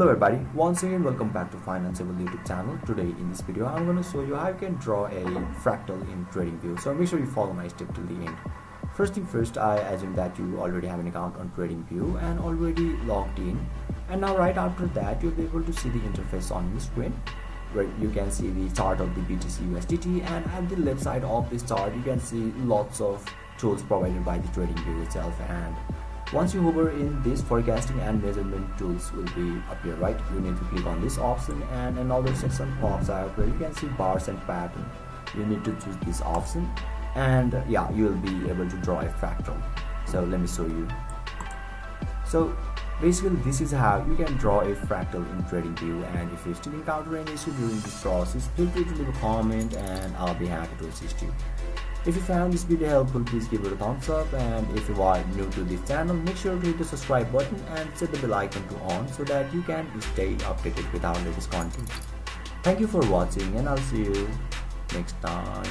Hello everybody, once again welcome back to Financeable YouTube channel. Today in this video I'm going to show you how you can draw a fractal in TradingView. So make sure you follow my step till the end. First thing first, I assume that you already have an account on TradingView and already logged in. And now right after that you'll be able to see the interface on the screen where you can see the chart of the BTC USDT, and at the left side of this chart you can see lots of tools provided by the TradingView itself. And once you hover in, this forecasting and measurement tools will be appear, right? You need to click on this option and another section pops out where you can see bars and pattern. You need to choose this option and yeah, you will be able to draw a fractal. So let me show you. So basically this is how you can draw a fractal in TradingView, and if you still encounter any issue during this process, feel free to leave a comment and I'll be happy to assist you. If you found this video helpful, please give it a thumbs up, and if you are new to this channel, make sure to hit the subscribe button and set the bell icon to on so that you can stay updated with our latest content. Thank you for watching and I'll see you next time.